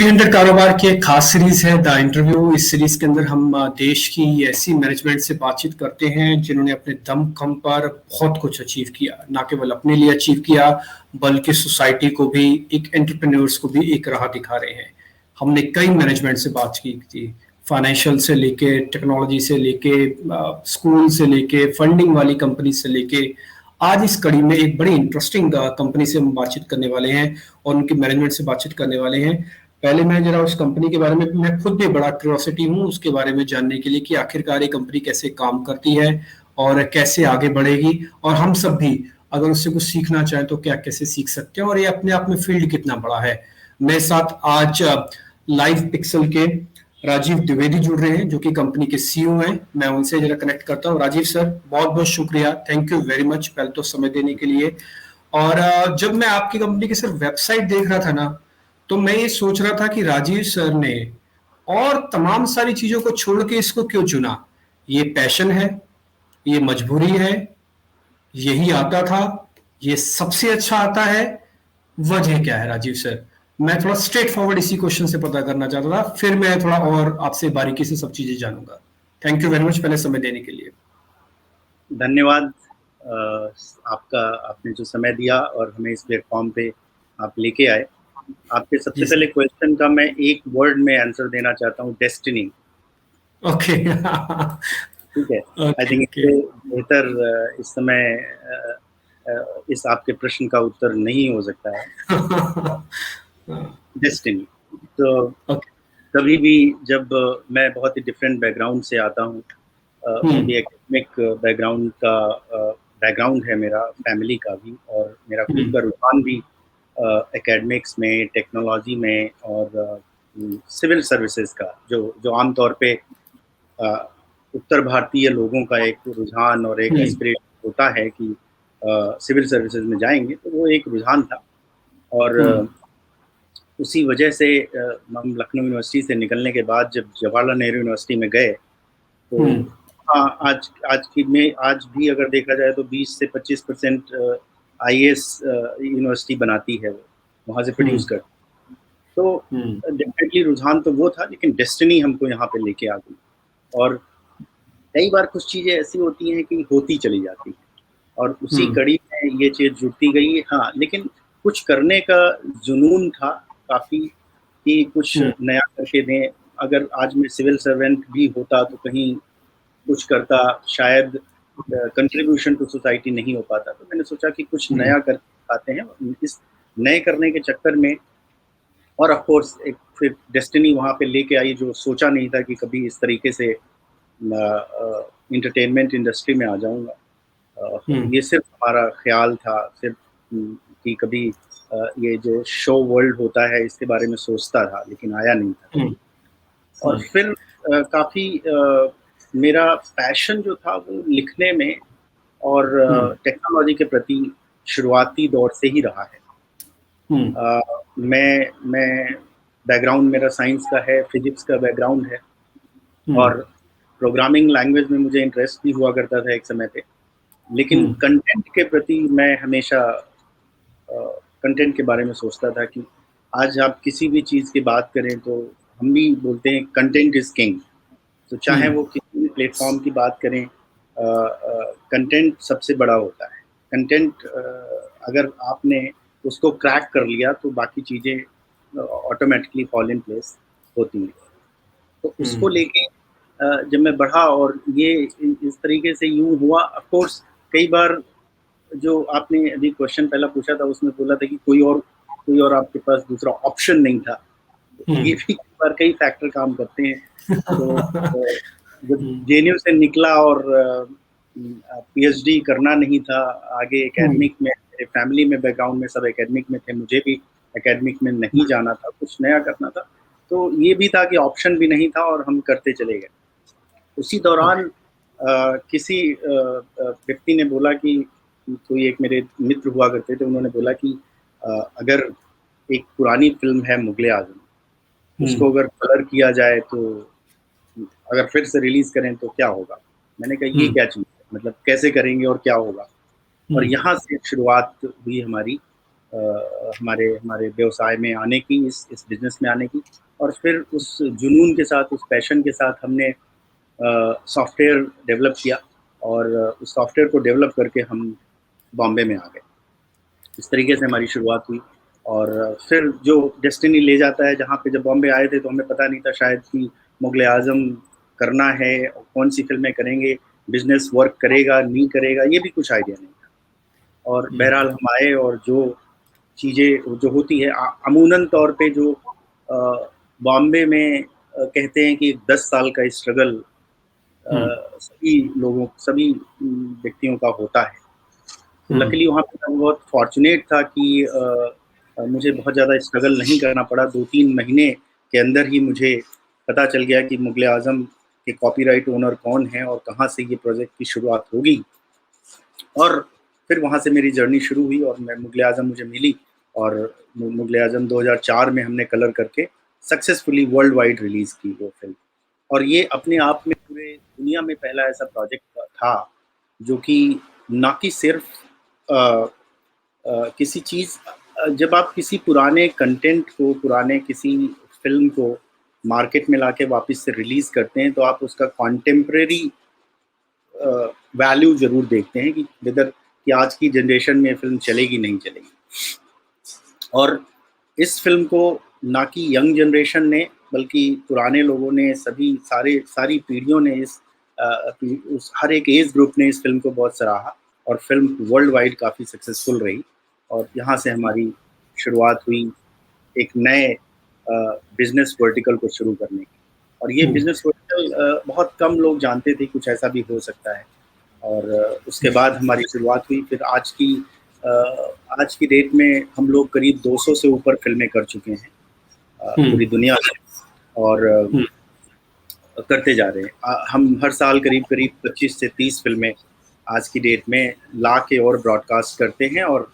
300 कारोबार की एक खास सीरीज है द इंटरव्यू। इस सीरीज के अंदर हम देश की ऐसी मैनेजमेंट से बातचीत करते हैं जिन्होंने अपने दम खम पर बहुत कुछ अचीव किया, ना केवल अपने लिए अचीव किया बल्कि सोसाइटी को भी, एक एंटरप्रेन्योर्स को भी एक राह दिखा रहे हैं। हमने कई मैनेजमेंट से बात की थी, फाइनेंशियल से लेके, टेक्नोलॉजी से लेके, स्कूल से लेके, फंडिंग वाली कंपनी से लेके। आज इस कड़ी में एक बड़ी इंटरेस्टिंग कंपनी से हम बातचीत करने वाले हैं और उनकी मैनेजमेंट से बातचीत करने वाले हैं। पहले मैं जरा उस कंपनी के बारे में, मैं खुद भी बड़ा क्यूरियोसिटी हूँ उसके बारे में जानने के लिए कि आखिरकार ये कंपनी कैसे काम करती है और कैसे आगे बढ़ेगी, और हम सब भी अगर उससे कुछ सीखना चाहें तो क्या कैसे सीख सकते हैं, और ये अपने आप में फील्ड कितना बड़ा है। मेरे साथ आज लाइव पिक्सल के राजीव द्विवेदी जुड़ रहे हैं जो कि कंपनी के सीईओ हैं। मैं उनसे जरा कनेक्ट करता हूँ। राजीव सर, बहुत बहुत शुक्रिया, थैंक यू वेरी मच पहले तो समय देने के लिए। और जब मैं आपकी कंपनी की सिर्फ वेबसाइट देख रहा था ना, तो मैं ये सोच रहा था कि राजीव सर ने और तमाम सारी चीजों को छोड़ के इसको क्यों चुना। ये पैशन है, ये मजबूरी है, यही आता था, ये सबसे अच्छा आता है, वजह क्या है राजीव सर? मैं थोड़ा स्ट्रेट फॉरवर्ड इसी क्वेश्चन से पता करना चाहता था, फिर मैं थोड़ा और आपसे बारीकी से सब चीजें जानूंगा। थैंक यू वेरी मच पहले समय देने के लिए। धन्यवाद आपका, आपने जो समय दिया और हमें इस प्लेटफॉर्म पे आप लेके आए। आपके सबसे पहले क्वेश्चन का मैं एक वर्ड में आंसर देना चाहता हूँ, डेस्टिनी। ओके ठीक है, आई थिंक इससे बेहतर इस समय इस आपके प्रश्न का उत्तर नहीं हो सकता है। डेस्टिनी तो कभी भी जब मैं बहुत ही डिफरेंट बैकग्राउंड से आता हूँ, मेरी एकेडमिक बैकग्राउंड है मेरा, फैमिली का भी, और मेरा खुद का रुझान भी एकेडमिक्स में, टेक्नोलॉजी में और सिविल सर्विसेज का, जो आमतौर पे उत्तर भारतीय लोगों का एक रुझान और एक एस्पिरेशन होता है कि सिविल सर्विसेज में जाएंगे, तो वो एक रुझान था। और उसी वजह से हम लखनऊ यूनिवर्सिटी से निकलने के बाद जब जवाहरलाल नेहरू यूनिवर्सिटी में गए, तो आज भी अगर देखा जाए तो 20 से 25% IAS यूनिवर्सिटी बनाती है, वो वहाँ से प्रोड्यूस करती। तो डेफिनेटली रुझान तो वो था, लेकिन डेस्टिनी हमको यहाँ पे लेके आ गई। और कई बार कुछ चीज़ें ऐसी होती हैं कि होती चली जाती हैं, और उसी कड़ी में ये चीज़ जुड़ती गई। हाँ, लेकिन कुछ करने का जुनून था काफ़ी कि कुछ नया करके दें। अगर आज मैं सिविल सर्वेंट भी होता तो कहीं कुछ करता, शायद कंट्रीब्यूशन टू सोसाइटी नहीं हो पाता। तो मैंने सोचा कि कुछ नया कर पाते हैं। इस नए करने के चक्कर में, और ऑफ कोर्स एक फिर डेस्टिनी वहाँ पे लेके आई, जो सोचा नहीं था कि कभी इस तरीके से इंटरटेनमेंट इंडस्ट्री में आ जाऊँगा। ये सिर्फ हमारा ख्याल था, सिर्फ कि कभी ये जो शो वर्ल्ड होता है इसके बारे में सोचता था, लेकिन आया नहीं था। और फिर काफ़ी मेरा पैशन जो था वो लिखने में और टेक्नोलॉजी के प्रति शुरुआती दौर से ही रहा है। मैं बैकग्राउंड मेरा साइंस का है, फिजिक्स का बैकग्राउंड है, और प्रोग्रामिंग लैंग्वेज में मुझे इंटरेस्ट भी हुआ करता था एक समय पे। लेकिन कंटेंट के प्रति मैं हमेशा कंटेंट के बारे में सोचता था कि आज आप किसी भी चीज़ की बात करें तो हम भी बोलते हैं कंटेंट इज किंग। तो चाहे वो किसी भी प्लेटफॉर्म की बात करें, कंटेंट सबसे बड़ा होता है। कंटेंट अगर आपने उसको क्रैक कर लिया तो बाकी चीज़ें ऑटोमेटिकली फॉल इन प्लेस होती हैं। तो उसको लेके जब मैं बढ़ा, और ये इस तरीके से यूँ हुआ। ऑफ कोर्स कई बार जो आपने अभी क्वेश्चन पहला पूछा था उसमें बोला था कि कोई और आपके पास दूसरा ऑप्शन नहीं था। ये भी पर कई फैक्टर काम करते हैं। तो जब JNU से निकला और PhD करना नहीं था, आगे एकेडमिक में, मेरे फैमिली में बैकग्राउंड में सब एकेडमिक में थे, मुझे भी एकेडमिक में नहीं जाना था, कुछ नया करना था। तो ये भी था कि ऑप्शन भी नहीं था और हम करते चले गए। उसी दौरान किसी व्यक्ति ने बोला कि, कोई एक मेरे मित्र हुआ करते थे, उन्होंने बोला कि अगर एक पुरानी फिल्म है मुगले आजम, उसको अगर कलर किया जाए तो अगर फिर से रिलीज करें तो क्या होगा। मैंने कहा ये क्या चीज़ है, मतलब कैसे करेंगे और क्या होगा। और यहाँ से शुरुआत हुई हमारी हमारे हमारे व्यवसाय में आने की, इस बिजनेस में आने की। और फिर उस जुनून के साथ, उस पैशन के साथ हमने सॉफ्टवेयर डेवलप किया, और उस सॉफ्टवेयर को डेवलप करके हम बॉम्बे में आ गए। इस तरीके से हमारी शुरुआत हुई। और फिर जो डेस्टिनी ले जाता है, जहाँ पे जब बॉम्बे आए थे तो हमें पता नहीं था शायद कि मुगले आजम करना है, कौन सी फिल्में करेंगे, बिजनेस वर्क करेगा नहीं करेगा, ये भी कुछ आइडिया नहीं था। और बहरहाल हम आए, और जो चीज़ें जो होती है अमूनन तौर पे, जो बॉम्बे में कहते हैं कि 10 साल का स्ट्रगल सभी लोगों, सभी व्यक्तियों का होता है। तो लकीली वहाँ पे मैं बहुत फॉर्चुनेट था कि मुझे बहुत ज़्यादा स्ट्रगल नहीं करना पड़ा। 2-3 महीने के अंदर ही मुझे पता चल गया कि मुगले आजम के कॉपीराइट ओनर कौन है और कहाँ से ये प्रोजेक्ट की शुरुआत होगी। और फिर वहाँ से मेरी जर्नी शुरू हुई, और मैं मुगले आजम मुझे मिली, और मुगले आजम 2004 में हमने कलर करके सक्सेसफुली वर्ल्ड वाइड रिलीज़ की वो फिल्म। और ये अपने आप में पूरे दुनिया में पहला ऐसा प्रोजेक्ट था जो कि ना कि सिर्फ किसी चीज़, जब आप किसी पुराने कंटेंट को, पुराने किसी फिल्म को मार्केट में लाके वापस से रिलीज़ करते हैं, तो आप उसका कॉन्टेम्परेरी वैल्यू ज़रूर देखते हैं कि वेदर कि आज की जनरेशन में फिल्म चलेगी नहीं चलेगी। और इस फिल्म को ना कि यंग जनरेशन ने, बल्कि पुराने लोगों ने, सारी पीढ़ियों ने, उस हर एक एज ग्रुप ने इस फिल्म को बहुत सराहा, और फिल्म वर्ल्ड वाइड काफ़ी सक्सेसफुल रही। और यहाँ से हमारी शुरुआत हुई एक नए बिजनेस वर्टिकल को शुरू करने की। और ये बिजनेस वर्टिकल बहुत कम लोग जानते थे, कुछ ऐसा भी हो सकता है। और उसके बाद हमारी शुरुआत हुई। फिर आज की डेट में हम लोग करीब 200 से ऊपर फिल्में कर चुके हैं पूरी दुनिया में, और करते जा रहे हैं। हम हर साल करीब 25 से 30 फिल्में आज की डेट में ला के और ब्रॉडकास्ट करते हैं, और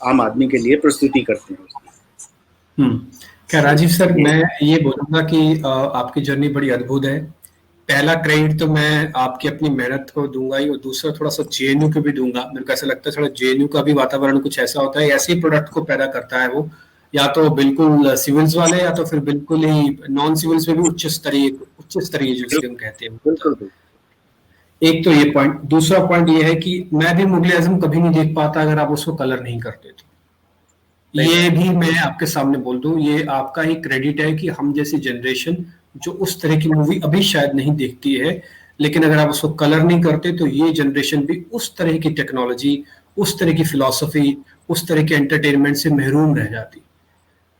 आम आदमी के लिए प्रस्तुति करते हैं। क्या राजीव सर, मैं ये बोलूँगा कि आपकी जर्नी बड़ी अद्भुत है। पहला क्रेडिट तो मैं आपकी अपनी मेहनत को दूंगा ही, और दूसरा थोड़ा सा जेएनयू को भी दूंगा। मेरे को ऐसा लगता है थोड़ा जेएनयू का भी वातावरण कुछ ऐसा होता है, ऐसे ही प्रोडक्ट को पैदा करता है वो, या तो बिल्कुल सिविल्स वाले, या तो फिर बिल्कुल ही नॉन सिविल्स में भी उच्च स्तरीय जिसके हम कहते हैं। बिल्कुल। एक तो ये पॉइंट। दूसरा पॉइंट ये है कि मैं भी मुगले आजम कभी नहीं देख पाता अगर आप उसको कलर नहीं करते तो। ये भी मैं आपके सामने बोल दूं, ये आपका ही क्रेडिट है कि हम जैसी जनरेशन जो उस तरह की मूवी अभी शायद नहीं देखती है, लेकिन अगर आप उसको कलर नहीं करते तो ये जनरेशन भी उस तरह की टेक्नोलॉजी, उस तरह की फिलॉसफी, उस तरह के एंटरटेनमेंट से महरूम रह जाती।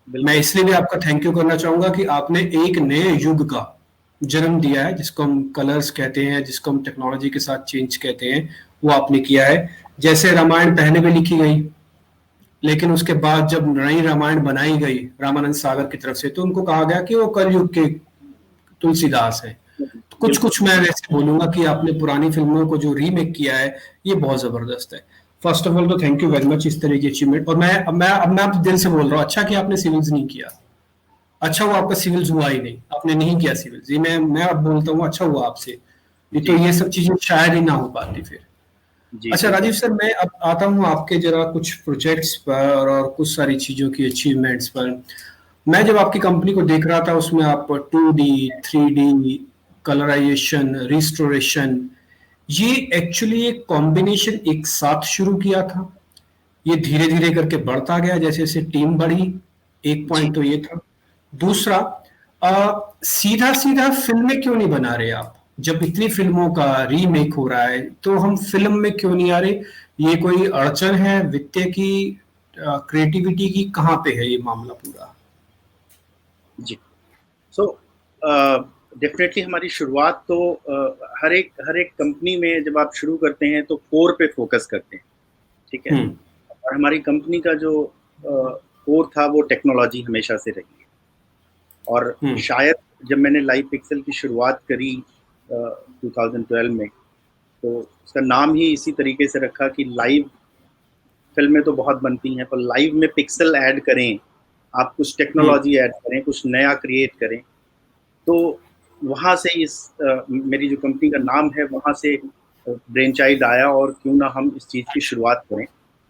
मैं इसलिए भी आपका थैंक यू करना चाहूंगा कि आपने एक नए युग का जन्म दिया है, जिसको हम कलर्स कहते हैं, जिसको हम टेक्नोलॉजी के साथ चेंज कहते हैं, वो आपने किया है। जैसे रामायण पहले भी लिखी गई, लेकिन उसके बाद जब नई रामायण बनाई गई रामानंद सागर की तरफ से, तो उनको कहा गया कि वो कलयुग के तुलसीदास है। तो कुछ मैं वैसे बोलूंगा कि आपने पुरानी फिल्मों को जो रीमेक किया है, ये बहुत जबरदस्त है। फर्स्ट ऑफ ऑल तो थैंक यू वेरी मच इस तरह की अचीवमेंट। और मैं आप दिल से बोल रहा हूँ, अच्छा कि आपने सिविल्स नहीं किया। अच्छा हुआ आपका सिविल्स हुआ ही नहीं, आपने नहीं किया सिविल्स। ये मैं अब बोलता हूँ, अच्छा हुआ आपसे, नहीं तो ये सब चीजें शायद ही ना हो पाती फिर। अच्छा राजीव सर, मैं अब आता हूँ आपके जरा कुछ प्रोजेक्ट्स पर और कुछ सारी चीजों की अचीवमेंट्स पर। मैं जब आपकी कंपनी को देख रहा था, उसमें आप 2D 3D कलराइजेशन, रिस्टोरेशन, ये एक्चुअली एक कॉम्बिनेशन एक साथ शुरू किया था। ये धीरे धीरे करके बढ़ता गया जैसे जैसे टीम बढ़ी। एक पॉइंट तो ये था। दूसरा, सीधा सीधा फिल्में क्यों नहीं बना रहे आप? जब इतनी फिल्मों का रीमेक हो रहा है तो हम फिल्म में क्यों नहीं आ रहे? ये कोई अड़चन है वित्तीय की, क्रिएटिविटी की? कहाँ पे है ये मामला पूरा? जी, सो डेफिनेटली हमारी शुरुआत तो हर एक कंपनी में जब आप शुरू करते हैं तो कोर पे फोकस करते हैं, ठीक है। और हमारी कंपनी का जो कोर था वो टेक्नोलॉजी हमेशा से रही है। और शायद जब मैंने लाइव पिक्सल की शुरुआत करी 2012 में, तो उसका नाम ही इसी तरीके से रखा कि लाइव फिल्में तो बहुत बनती हैं, पर लाइव में पिक्सल ऐड करें, आप कुछ टेक्नोलॉजी ऐड करें, कुछ नया क्रिएट करें। तो वहाँ से मेरी जो कंपनी का नाम है, वहाँ से ब्रेन चाइल्ड आया, और क्यों ना हम इस चीज़ की शुरुआत करें।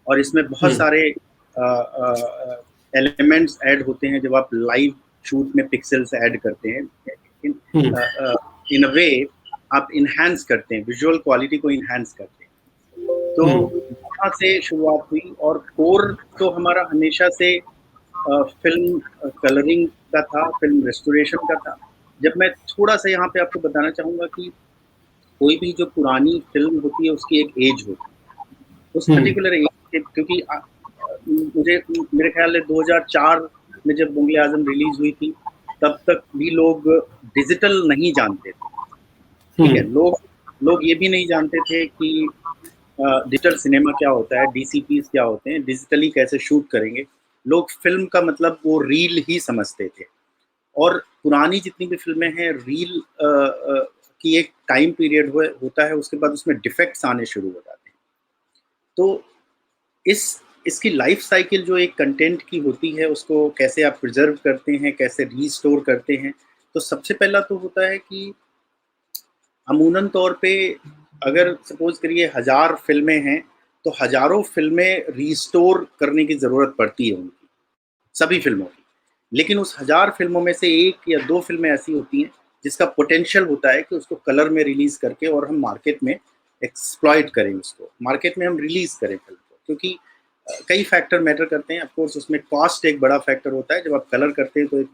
और इसमें बहुत सारे एलिमेंट्स ऐड होते हैं जब आप लाइव शूट में पिक्सेल्स ऐड करते हैं। इन अ वे आप इनहैंस करते हैं, विजुअल क्वालिटी को इनहैंस करते हैं। तो वहाँ से शुरुआत हुई और कोर तो हमारा हमेशा से फिल्म कलरिंग का था, फिल्म रेस्टोरेशन का था। जब मैं थोड़ा सा यहाँ पे आपको बताना चाहूँगा कि कोई भी जो पुरानी फिल्म होती है उसकी एक एज होती है, उस पर्टिकुलर एज के, क्योंकि मुझे मेरे ख्याल है 2004 में जब मुगले आजम रिलीज हुई थी तब तक भी लोग डिजिटल नहीं जानते थे, ठीक है। लोग ये भी नहीं जानते थे कि डिजिटल सिनेमा क्या होता है, डीसीपीज क्या होते हैं, डिजिटली कैसे शूट करेंगे। लोग फिल्म का मतलब वो रील ही समझते थे। और पुरानी जितनी भी फिल्में हैं, रील की एक टाइम पीरियड होता है, उसके बाद उसमें डिफेक्ट्स आने शुरू हो जाते हैं। तो इसकी लाइफ साइकिल जो एक कंटेंट की होती है, उसको कैसे आप प्रिजर्व करते हैं, कैसे रीस्टोर करते हैं। तो सबसे पहला तो होता है कि अमूनन तौर पे अगर सपोज करिए 1000 फिल्में हैं तो हजारों फिल्में रीस्टोर करने की ज़रूरत पड़ती है उनकी, सभी फिल्मों की। लेकिन उस 1000 फिल्मों में से 1 या 2 फिल्में ऐसी होती हैं जिसका पोटेंशियल होता है कि उसको कलर में रिलीज़ करके और हम मार्केट में एक्सप्लॉइट करें, उसको मार्केट में हम रिलीज़ करें फिल्म को। क्योंकि कई फैक्टर मैटर करते हैं। ऑफकोर्स उसमें कॉस्ट एक बड़ा फैक्टर होता है। जब आप कलर करते हैं तो एक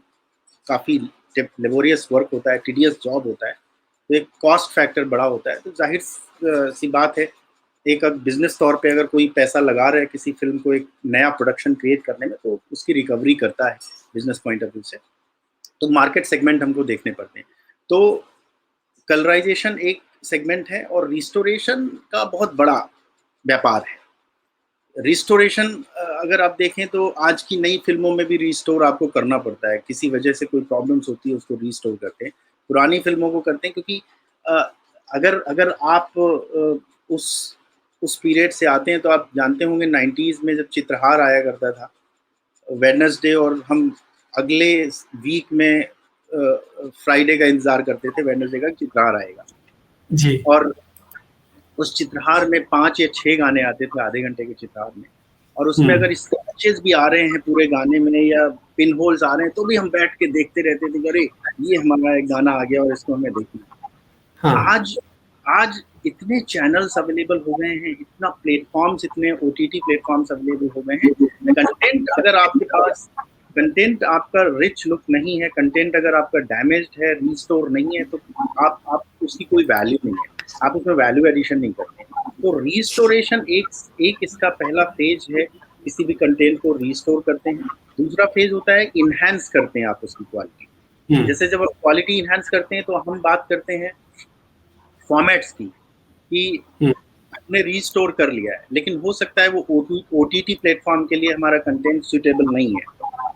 काफ़ी लेबोरियस वर्क होता है, टीडियस जॉब होता है, तो एक कॉस्ट फैक्टर बड़ा होता है। तो जाहिर सी बात है, एक बिजनेस तौर पे अगर कोई पैसा लगा रहा है किसी फिल्म को एक नया प्रोडक्शन क्रिएट करने में, तो उसकी रिकवरी करता है बिजनेस पॉइंट ऑफ व्यू से। तो मार्केट सेगमेंट हमको देखने पड़ते हैं। तो कलराइजेशन एक सेगमेंट है और रिस्टोरेशन का बहुत बड़ा व्यापार है। रिस्टोरेशन अगर आप देखें तो आज की नई फिल्मों में भी रिस्टोर आपको करना पड़ता है। किसी वजह से कोई प्रॉब्लम्स होती है, उसको रिस्टोर करते हैं। पुरानी फिल्मों को करते हैं क्योंकि अगर आप उस पीरियड से आते हैं तो आप जानते होंगे 90s में जब चित्रहार आया करता था वेडनेसडे, और हम अगले वीक में फ्राइडे का इंतजार करते थे, वेडनेसडे का चित्रहार आएगा जी। और उस चित्रहार में 5 या 6 गाने आते थे आधे घंटे के चित्रहार में। और उसमें अगर स्क्रैचेस भी आ रहे हैं पूरे गाने में या पिन होल्स आ रहे हैं तो भी हम बैठ के देखते रहते थे, अरे ये हमारा एक गाना आ गया और इसको हमें देखना। आज इतने चैनल्स अवेलेबल हो गए हैं, इतना प्लेटफॉर्म्स, इतने ओटीटी प्लेटफॉर्म्स अवेलेबल हो गए हैं। कंटेंट अगर आपके पास, कंटेंट आपका रिच लुक नहीं है, कंटेंट अगर आपका डैमेज्ड है, रीस्टोर नहीं है, तो आप उसकी कोई वैल्यू नहीं है, आप उसमें वैल्यू एडिशन नहीं करते। तो रीस्टोरेशन एक इसका पहला फेज है, किसी भी कंटेंट को रीस्टोर करते हैं। दूसरा फेज होता है इनहैंस करते हैं आप उसकी क्वालिटी। जैसे जब आप क्वालिटी इनहैंस करते हैं तो हम बात करते हैं फॉर्मेट्स की, कि हमने रीस्टोर कर लिया है लेकिन हो सकता है वो ओटीटी प्लेटफॉर्म के लिए हमारा कंटेंट सुटेबल नहीं है,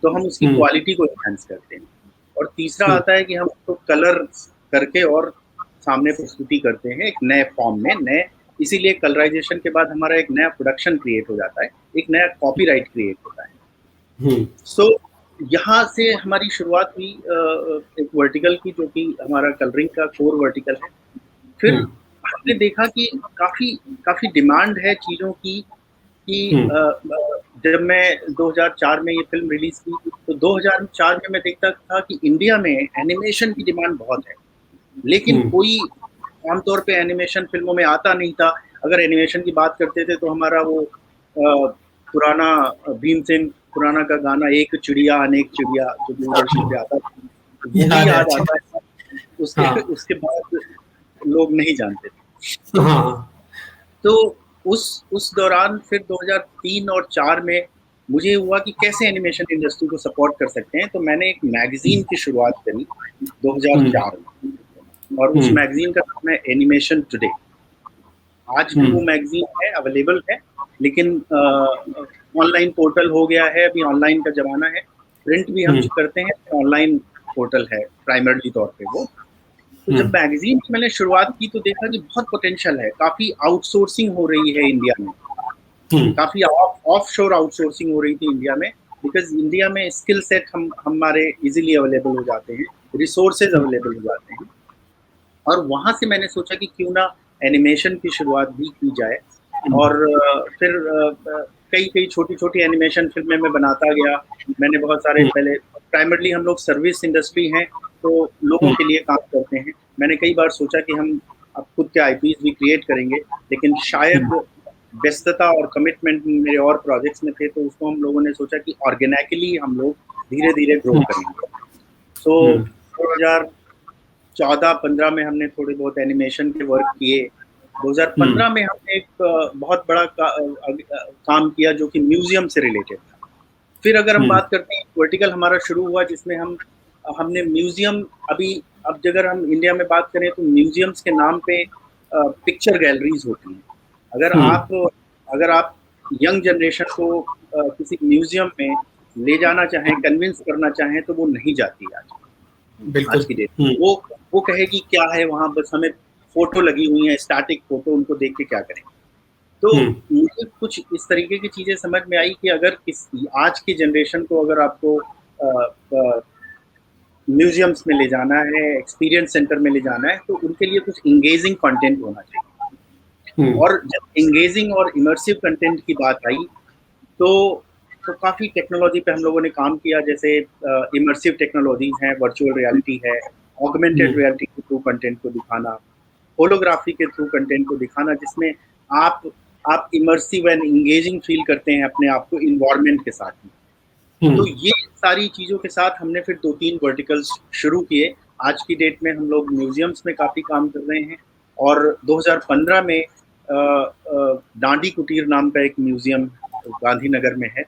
तो हम उसकी क्वालिटी को इनहैंस करते हैं। और तीसरा आता है कि हम उसको कलर करके और सामने प्रस्तुति करते हैं एक नए फॉर्म में, नए। इसीलिए कलराइजेशन के बाद हमारा एक नया प्रोडक्शन क्रिएट हो जाता है, एक नया कॉपीराइट क्रिएट होता है। सो यहाँ से हमारी शुरुआत हुई एक वर्टिकल की, जो कि हमारा कलरिंग का कोर वर्टिकल है। फिर हमने देखा कि काफी डिमांड है चीजों की, कि जब मैं 2004 में ये फिल्म रिलीज की तो 2004 में मैं देखता था कि इंडिया में एनिमेशन की डिमांड बहुत है, लेकिन कोई आमतौर पे एनिमेशन फिल्मों में आता नहीं था। अगर एनिमेशन की बात करते थे तो हमारा वो पुराना भीमसेन पुराना का गाना एक चिड़िया अनेक चिड़िया जो दूरदर्शन पे आता था, वही याद आता है। उसके बाद लोग नहीं जानते थे। तो उस दौरान फिर 2003 और 4 में मुझे हुआ कि कैसे एनिमेशन इंडस्ट्री को सपोर्ट कर सकते हैं। तो मैंने एक मैगजीन की शुरुआत करी 2004 में, और उस मैगजीन का नाम है एनिमेशन टुडे। आज भी वो मैगजीन है, अवेलेबल है, लेकिन ऑनलाइन पोर्टल हो गया है, अभी ऑनलाइन का जमाना है। प्रिंट भी हम करते हैं, ऑनलाइन पोर्टल है प्राइमरी तौर पे वो। तो जब मैगजीन की मैंने शुरुआत की तो देखा कि बहुत पोटेंशियल है, काफी आउटसोर्सिंग हो रही है इंडिया में, काफी ऑफशोर आउटसोर्सिंग हो रही थी इंडिया में, बिकॉज इंडिया में स्किल सेट हमारे इजीली अवेलेबल हो जाते हैं, रिसोर्सेज अवेलेबल हो जाते हैं। और वहां से मैंने सोचा कि क्यों ना एनिमेशन की शुरुआत भी की जाए। और फिर कई कई छोटी छोटी एनिमेशन फिल्में मैं बनाता गया। मैंने बहुत सारे, पहले प्राइमरली हम लोग सर्विस इंडस्ट्री हैं, तो लोगों के लिए काम करते हैं। मैंने कई बार सोचा कि हम अब खुद के आईपीज भी क्रिएट करेंगे, लेकिन शायद व्यस्तता और कमिटमेंट मेरे और प्रोजेक्ट्स में थे, तो उसको हम लोगों ने सोचा कि ऑर्गेनिकली हम लोग धीरे धीरे ग्रो करेंगे। सो 2014-15 में हमने थोड़े बहुत एनिमेशन के वर्क किए। 2015 में हमने एक बहुत बड़ा काम किया जो कि म्यूजियम से रिलेटेड था। फिर अगर हम बात करते हैं, वर्टिकल हमारा शुरू हुआ जिसमें हमने म्यूजियम, अब अगर हम इंडिया में बात करें तो म्यूजियम्स के नाम पे पिक्चर गैलरीज होती हैं। अगर आप यंग जनरेशन को किसी म्यूजियम में ले जाना चाहें, कन्विंस करना चाहें, तो वो नहीं जाती आज की डेट में। वो कहेगी क्या है वहाँ, बस हमें फोटो लगी हुई है, स्टैटिक फोटो, उनको देख के क्या करें। तो मुझे कुछ इस तरीके की चीजें समझ में आई कि अगर आज की जनरेशन को अगर आपको म्यूजियम्स में ले जाना है, एक्सपीरियंस सेंटर में ले जाना है, तो उनके लिए कुछ इंगेजिंग कंटेंट होना चाहिए। और जब इंगेजिंग और इमर्सिव कंटेंट की बात आई, तो काफी टेक्नोलॉजी पे हम लोगों ने काम किया। जैसे इमर्सिव टेक्नोलॉजीज हैं, वर्चुअल रियलिटी है, ऑगमेंटेड रियलिटी के थ्रू कंटेंट को दिखाना, होलोग्राफी के थ्रू कंटेंट को दिखाना, जिसमें आप इमर्सिव एंड इंगेजिंग फील करते हैं अपने आप को इन्वायरमेंट के साथ में। तो ये सारी चीजों के साथ हमने फिर 2-3 वर्टिकल्स शुरू किए। आज की डेट में हम लोग म्यूजियम्स में काफी काम कर रहे हैं, और 2015 में डांडी कुटीर नाम का एक म्यूजियम गांधीनगर में है।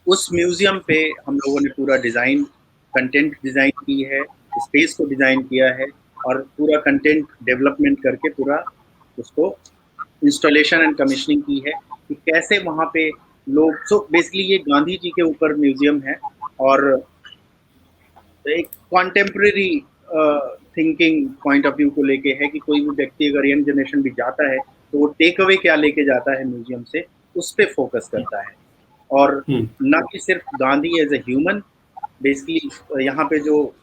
उस म्यूजियम पे हम लोगों ने पूरा कंटेंट डिजाइन की है, स्पेस को डिजाइन किया है, और पूरा कंटेंट डेवलपमेंट करके पूरा उसको इंस्टॉलेशन एंड कमीशनिंग की है कि कैसे वहाँ पे लोग। सो बेसिकली ये गांधी जी के ऊपर म्यूजियम है, और एक contemporary thinking point of view को लेके है कि कोई भी व्यक्ति अगर यंग जनरेशन भी जाता है तो वो टेक अवे क्या लेके जाता है म्यूजियम से, उस पर फोकस करता है, और न कि सिर्फ Gandhi as a human. Basically यहाँ पे जो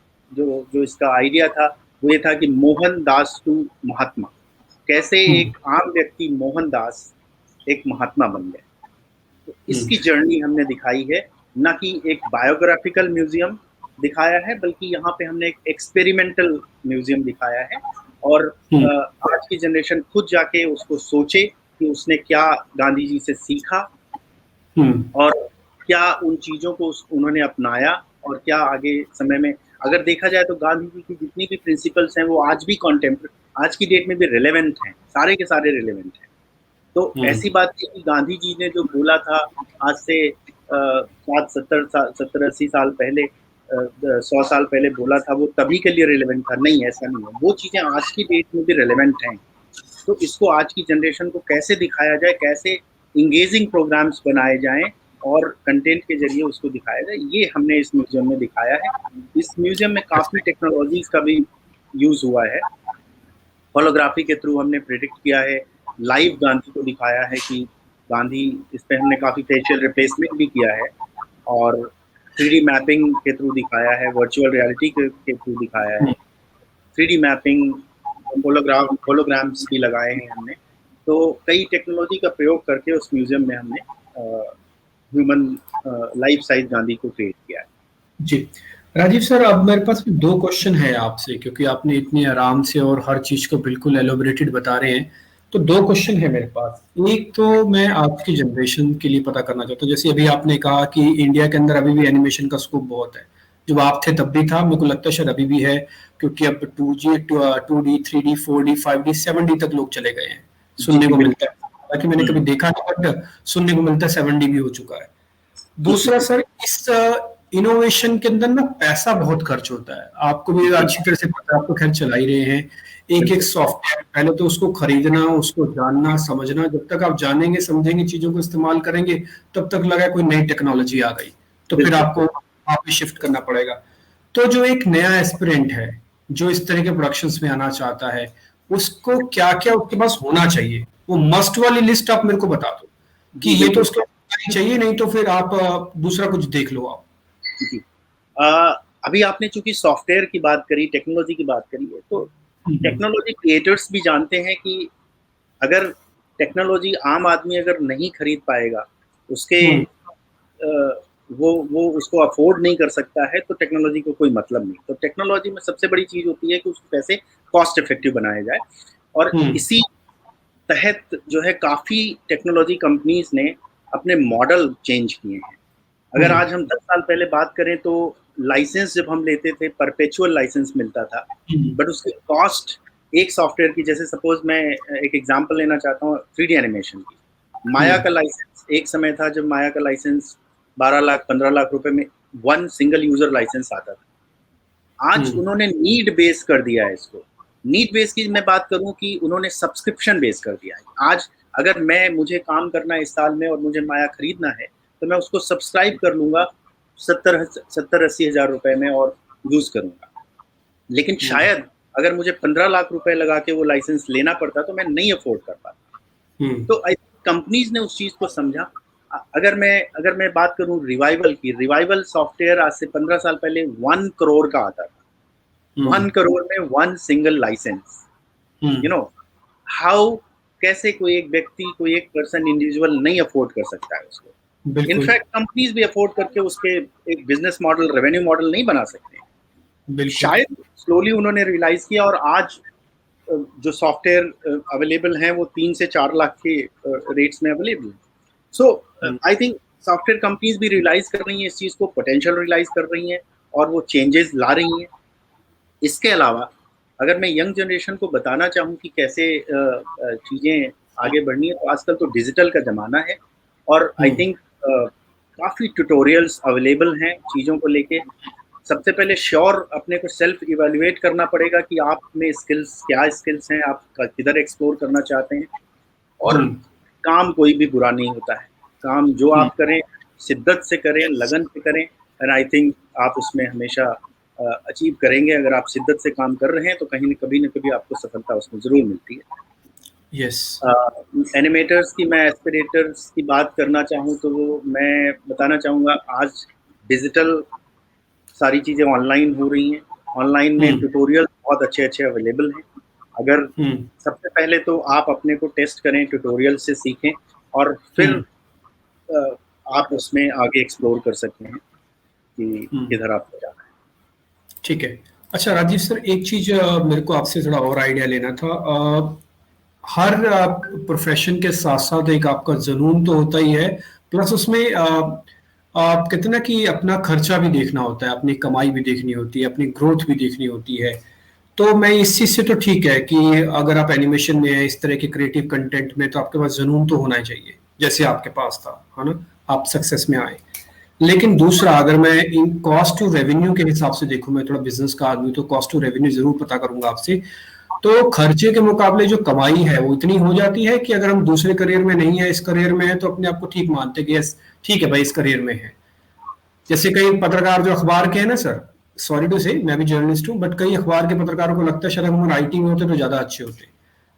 इसका आइडिया था वो ये था कि मोहनदास टू महात्मा, कैसे एक आम व्यक्ति मोहनदास एक महात्मा बन गए। तो इसकी जर्नी हमने दिखाई है, न कि एक बायोग्राफिकल म्यूजियम दिखाया है, बल्कि यहाँ पे हमने एक एक्सपेरिमेंटल म्यूजियम दिखाया है। और आज की जनरेशन खुद जाके उसको सोचे कि उसने क्या गांधी जी से सीखा, और क्या उन चीजों को उन्होंने अपनाया, और क्या आगे समय में अगर देखा जाए तो गांधी जी की जितनी भी प्रिंसिपल्स हैं वो आज भी आज की डेट में भी रिलेवेंट हैं, सारे के सारे रिलेवेंट हैं। तो ऐसी बात है कि गांधी जी ने जो बोला था आज से 70-80 साल पहले, 100 साल पहले बोला था, वो तभी के लिए रिलेवेंट था? नहीं, ऐसा नहीं है। वो चीजें आज की डेट में भी रिलेवेंट हैं। तो इसको आज की जनरेशन को कैसे दिखाया जाए, कैसे इंगेजिंग प्रोग्राम्स बनाए जाएं और कंटेंट के जरिए उसको दिखाया जाए, ये हमने इस म्यूजियम में दिखाया है। इस म्यूजियम में काफी टेक्नोलॉजीज का भी यूज हुआ है। होलोग्राफी के थ्रू हमने प्रेडिक्ट किया है, लाइव गांधी को दिखाया है कि गांधी, इस पे हमने काफी फेशियल रिप्लेसमेंट भी किया है, और 3D मैपिंग के थ्रू दिखाया है, वर्चुअल रियलिटी के थ्रू दिखाया है, 3D मैपिंग, होलोग्राम्स भी लगाए हैं हमने। तो कई टेक्नोलॉजी का प्रयोग करके उस म्यूजियम में हमने ह्यूमन लाइफ साइज गांधी को क्रिएट किया है। जी राजीव सर, अब मेरे पास 2 क्वेश्चन है आपसे, क्योंकि आपने इतने आराम से और हर चीज को बिल्कुल एलोबरेटेड बता रहे हैं, तो 2 क्वेश्चन है मेरे पास। एक तो मैं आज की जनरेशन के लिए पता करना चाहता हूँ, जैसे अभी आपने कहा कि इंडिया के अंदर अभी भी एनिमेशन का स्कोप बहुत है, जब आप थे तब भी था, मेरे को लगता है शायद अभी भी है, क्योंकि अब 2G 2D 3D 4D 5D 7D तक लोग चले गए हैं, सुनने को मिलता है। हालांकि मैंने कभी देखा नहीं, बट सुनने को मिलता है 7D भी हो चुका है। दूसरा सर, इस इनोवेशन के अंदर ना पैसा बहुत खर्च होता है, आपको भी अच्छी तरह से पता है, आपको खैर चला ही रहे हैं। एक सॉफ्टवेयर, पहले तो उसको खरीदना, उसको जानना समझना, जब तक आप जानेंगे समझेंगे चीजों को इस्तेमाल करेंगे, तब तक लगा कोई नई टेक्नोलॉजी आ गई, तो फिर आपको वापस शिफ्ट करना पड़ेगा। तो जो एक नया एस्पिरेंट है जो इस तरह के प्रोडक्शंस में आना चाहता है, उसको क्या क्या उसके पास होना चाहिए, वो मस्ट वाली लिस्ट आप मेरे को बता दो कि ये तो उसको चाहिए, नहीं तो फिर आप दूसरा कुछ देख लो आप। जी, अभी आपने चूंकि सॉफ्टवेयर की बात करी, टेक्नोलॉजी की बात करी है, तो टेक्नोलॉजी क्रिएटर्स भी जानते हैं कि अगर टेक्नोलॉजी आम आदमी अगर नहीं खरीद पाएगा, उसके वो उसको अफोर्ड नहीं कर सकता है, तो टेक्नोलॉजी को कोई मतलब नहीं। तो टेक्नोलॉजी में सबसे बड़ी चीज़ होती है कि उसको कैसे कॉस्ट इफेक्टिव बनाया जाए, और इसी तहत जो है काफ़ी टेक्नोलॉजी कंपनीज ने अपने मॉडल चेंज किए हैं। अगर आज हम 10 साल पहले बात करें तो लाइसेंस जब हम लेते थे, परपेचुअल लाइसेंस मिलता था, बट उसकी कॉस्ट एक सॉफ्टवेयर की, जैसे सपोज मैं एक एग्जांपल लेना चाहता हूँ 3D एनिमेशन की। माया का लाइसेंस, एक समय था जब माया का लाइसेंस 12 लाख 15 लाख रुपए में वन सिंगल यूजर लाइसेंस आता था। आज उन्होंने नीड बेस कर दिया है इसको। नीड बेस की मैं बात करूं कि उन्होंने सब्सक्रिप्शन बेस कर दिया है। आज अगर मुझे काम करना है इस साल में और मुझे माया खरीदना है, तो मैं उसको सब्सक्राइब कर लूंगा 70-80 हज़ार रुपए में और यूज करूंगा। लेकिन शायद अगर मुझे 15 लाख रुपए लगा के वो लाइसेंस लेना पड़ता तो मैं नहीं अफोर्ड कर पाता। तो कंपनीज ने उस चीज को समझा। अगर मैं बात करूं रिवाइवल की, रिवाइवल सॉफ्टवेयर आज से 15 साल पहले 1 करोड़ का आता था। 1 करोड़ में 1 single licence. You know how, कैसे कोई एक व्यक्ति, कोई एक पर्सन, इंडिविजुअल नहीं अफोर्ड कर सकता है उसको। इनफैक्ट कंपनीज भी अफोर्ड करके उसके एक बिजनेस मॉडल, रेवेन्यू मॉडल नहीं बना सकते। शायद स्लोली उन्होंने रियलाइज किया, और आज जो सॉफ्टवेयर अवेलेबल हैं वो 3 से 4 लाख के रेट्स में अवेलेबल है। सो आई थिंक सॉफ्टवेयर कंपनीज भी रियलाइज कर रही हैं इस चीज़ को, पोटेंशियल रियलाइज कर रही हैं, और वो चेंजेस ला रही हैं। इसके अलावा अगर मैं यंग जनरेशन को बताना चाहूँ कि कैसे चीज़ें आगे बढ़नी है, तो आजकल तो डिजिटल का ज़माना है, और आई थिंक काफ़ी ट्यूटोरियल्स अवेलेबल हैं चीज़ों को लेके। सबसे पहले श्योर अपने को सेल्फ इवेल्युएट करना पड़ेगा कि आप में स्किल्स, क्या स्किल्स हैं, आप किधर एक्सप्लोर करना चाहते हैं। और काम कोई भी बुरा नहीं होता है। काम जो आप करें शिद्दत से करें, लगन से करें, एंड आई थिंक आप उसमें हमेशा अचीव करेंगे। अगर आप शिद्दत से काम कर रहे हैं तो कहीं न कभी आपको सफलता उसमें ज़रूर मिलती है। यस। एनिमेटर्स की, मैं एस्पिरेटर्स की बात करना चाहूँ तो मैं बताना चाहूँगा, आज डिजिटल सारी चीज़ें ऑनलाइन हो रही हैं। ऑनलाइन में ट्यूटोरियल बहुत अच्छे अवेलेबल हैं। अगर सबसे पहले तो आप अपने को टेस्ट करें, ट्यूटोरियल से सीखें, और फिर आप उसमें आगे एक्सप्लोर कर सकते हैं कि किधर आपको जाना है। ठीक है। अच्छा राजीव सर, एक चीज मेरे को आपसे थोड़ा और आइडिया लेना था। हर प्रोफेशन के साथ साथ एक आपका जुनून तो होता ही है, प्लस उसमें आप कहते ना कि अपना खर्चा भी देखना होता है, अपनी कमाई भी देखनी होती है, अपनी ग्रोथ भी देखनी होती है। तो मैं इस चीज से तो ठीक है कि अगर आप एनिमेशन में है, इस तरह के क्रिएटिव कंटेंट में, तो आपके पास जुनून तो होना ही चाहिए, जैसे आपके पास था, है ना, आप सक्सेस में आए। लेकिन दूसरा, अगर मैं इन कॉस्ट टू रेवेन्यू के हिसाब से देखूं, मैं थोड़ा बिजनेस का आदमी, तो कॉस्ट टू रेवेन्यू जरूर पता करूंगा आपसे। तो खर्चे के मुकाबले जो कमाई है वो इतनी हो जाती है कि अगर हम दूसरे करियर में नहीं है, इस करियर में है, तो अपने आप को ठीक मानते कि यस ठीक है भाई, इस करियर में है। जैसे कई पत्रकार जो अखबार के हैं ना सर, सॉरी टू से, मैं भी जर्नलिस्ट हूँ, बट कई अखबार के पत्रकारों को लगता है शायद हम आईटी में होते तो ज्यादा अच्छे होते,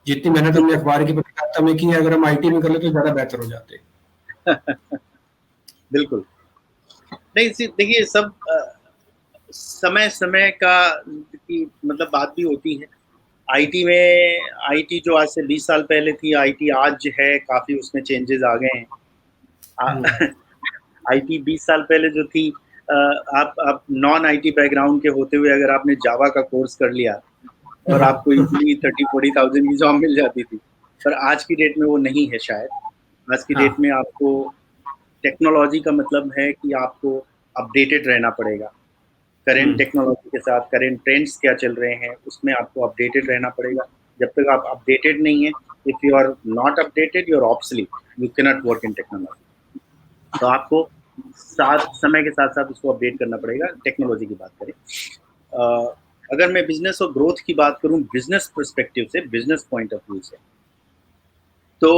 जितनी मेहनत हमने अखबार की पत्रकारिता में की है, अगर हम आईटी में कर ले तो ज्यादा बेहतर हो जाते। बिल्कुल नहीं, देखिए सब समय का की मतलब बात भी होती है। आईटी जो आज से 20 साल पहले थी, आईटी आज है, काफी उसमें चेंजेस आ गए हैं। आईटी 20 साल पहले जो थी, आप नॉन आईटी बैकग्राउंड के होते हुए अगर आपने जावा का कोर्स कर लिया और आपको इजीली 30-40,000 की जॉब मिल जाती थी। पर आज की डेट में वो नहीं है शायद। आज की डेट में आपको टेक्नोलॉजी का मतलब है कि आपको अपडेटेड रहना पड़ेगा। करेंट टेक्नोलॉजी के साथ करेंट ट्रेंड्स क्या चल रहे हैं, उसमें आपको अपडेटेड रहना पड़ेगा। जब तक आप अपडेटेड नहीं है, if you are not updated, you are obsolete, you can not work in technology. तो आपको समय के साथ साथ उसको अपडेट करना पड़ेगा। टेक्नोलॉजी की बात करें, अगर मैं बिजनेस और ग्रोथ की बात करूं बिजनेस पर्सपेक्टिव से, बिजनेस पॉइंट ऑफ व्यू से, तो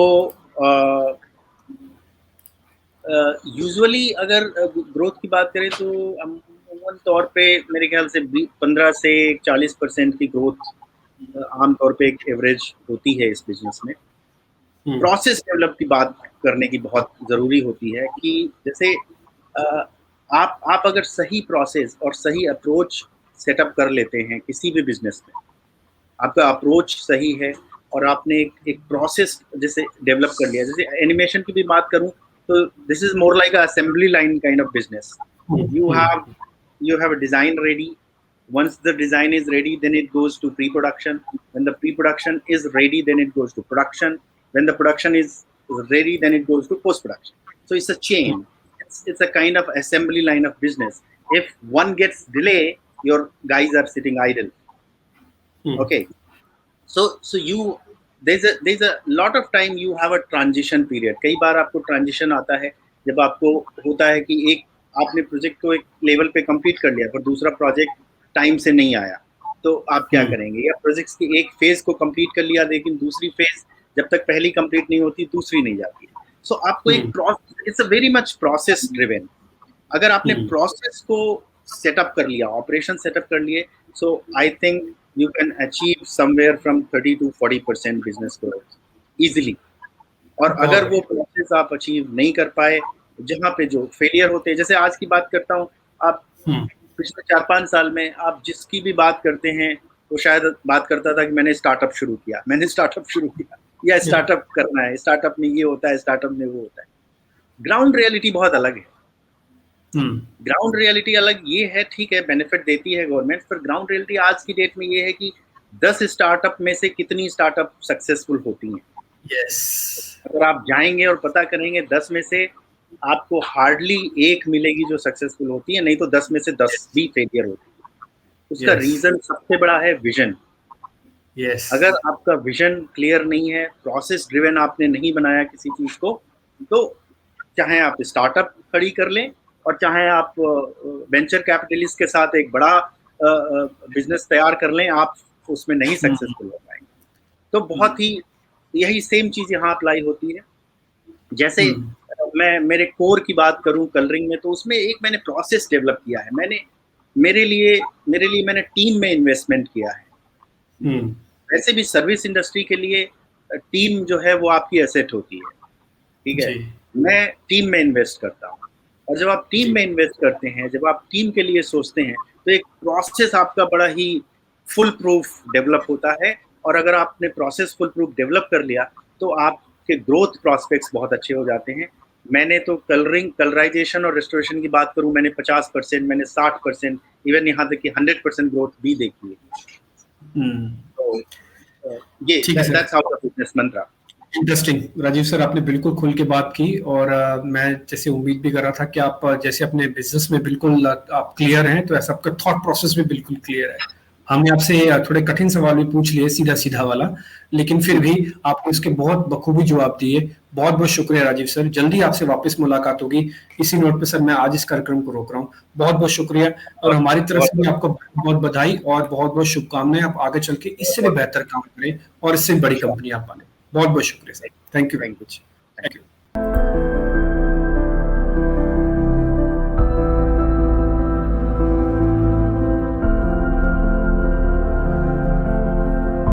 यूजुअली अगर ग्रोथ की बात करें तो अमूमन तौर पे मेरे ख्याल से 15 से 40% की ग्रोथ आमतौर पे एक एवरेज होती है इस बिजनेस में। प्रोसेस डेवलप की बात करने की बहुत ज़रूरी होती है कि जैसे आप अगर सही प्रोसेस और सही अप्रोच सेटअप कर लेते हैं किसी भी बिजनेस में, आपका अप्रोच सही है, और आपने एक प्रोसेस जैसे डेवलप कर लिया, जैसे एनिमेशन की भी बात करूं तो this is more like assembly line kind of business. You have a design ready. Once the design is ready, then it goes to pre-production. When the pre-production is ready, then it goes to production. When the production is ready, then it goes to post-production. So it's a chain. It's a kind of assembly line of business. If one gets delay, your guys are sitting idle. Okay. So you there's a lot of time you have a transition period. कई बार आपको transition आता है जब आपको होता है कि एक आपने प्रोजेक्ट को एक लेवल पे कंप्लीट कर लिया पर दूसरा प्रोजेक्ट टाइम से नहीं आया, तो आप क्या करेंगे? या प्रोजेक्ट्स की एक फेज को कंप्लीट कर लिया लेकिन दूसरी फेज जब तक पहली कंप्लीट नहीं होती दूसरी नहीं जाती है. सो आपको एक process, it's a very much process driven. अगर आपने प्रोसेस को सेटअप कर लिया, ऑपरेशन सेटअप कर लिए, so I think you can achieve somewhere from 30 to 40% business growth easily. और अगर वो प्रोसेस आप अचीव नहीं कर पाए, जहाँ पे जो फेलियर होते हैं, जैसे आज की बात करता हूँ, आप पिछले 4-5 साल में आप जिसकी भी बात करते हैं वो शायद बात करता था कि मैंने स्टार्टअप शुरू किया या स्टार्टअप करना है, स्टार्टअप में ये होता है, स्टार्टअप में वो होता है. ग्राउंड रियलिटी बहुत अलग है. ग्राउंड रियलिटी अलग ये है, ठीक है, बेनिफिट देती है गवर्नमेंट, पर ग्राउंड रियलिटी आज की डेट में ये है कि 10 स्टार्टअप में से कितनी स्टार्टअप सक्सेसफुल होती हैं. अगर आप जाएंगे और पता करेंगे 10 में से आपको हार्डली एक मिलेगी जो सक्सेसफुल होती है, नहीं तो 10 में से 10 भी फेलियर होती है. उसका रीजन सबसे बड़ा है विजन. अगर आपका विजन क्लियर नहीं है, प्रोसेस ड्रिवन आपने नहीं बनाया किसी चीज को, तो चाहे आप स्टार्टअप खड़ी कर लें और चाहे आप वेंचर कैपिटलिस्ट के साथ एक बड़ा बिजनेस तैयार कर लें, आप उसमें नहीं सक्सेसफुल हो पाएंगे. तो बहुत ही यही सेम चीज यहाँ अप्लाई होती है. जैसे मैं मेरे कोर की बात करूं कलरिंग में, तो उसमें एक मैंने प्रोसेस डेवलप किया है. मेरे लिए मैंने टीम में इन्वेस्टमेंट किया है. वैसे भी सर्विस इंडस्ट्री के लिए टीम जो है वो आपकी एसेट होती है, ठीक है. मैं टीम में इन्वेस्ट करता हूँ, और जब आप टीम में इन्वेस्ट करते हैं, जब आप टीम के लिए सोचते हैं, तो एक प्रोसेस आपका बड़ा ही फुल प्रूफ डेवलप होता है. और अगर आपने प्रोसेस फुल प्रूफ डेवलप कर लिया तो आपके ग्रोथ प्रॉस्पेक्ट्स बहुत अच्छे हो जाते हैं. मैंने तो कलराइजेशन और रेस्टोरेशन की बात करूं, मैंने 50%, मैंने 60%, इवन यहाँ तक कि 100% ग्रोथ भी देखी है. तो ये that's how the business mantra. Interesting Rajiv sir, आपने बिल्कुल खुल के बात की, और मैं जैसे उम्मीद भी कर रहा था कि आप जैसे अपने बिजनेस में बिल्कुल आप क्लियर हैं, तो ऐसा आपका थॉट प्रोसेस भी बिल्कुल क्लियर है. हमने आपसे थोड़े कठिन सवाल भी पूछ लिए, सीधा वाला, लेकिन फिर भी आपने उसके बहुत बखूबी जवाब दिए. बहुत बहुत शुक्रिया राजीव सर. जल्दी आपसे वापस मुलाकात होगी. इसी नोट पे सर मैं आज इस कार्यक्रम को रोक रहा हूँ. बहुत बहुत शुक्रिया, और हमारी तरफ से भी आपको बहुत बधाई और बहुत बहुत शुभकामनाएं. आप आगे चल के इससे भी बेहतर काम करें और इससे बड़ी कंपनी आप बने. बहुत बहुत शुक्रिया sir. Thank you very much. Thank you.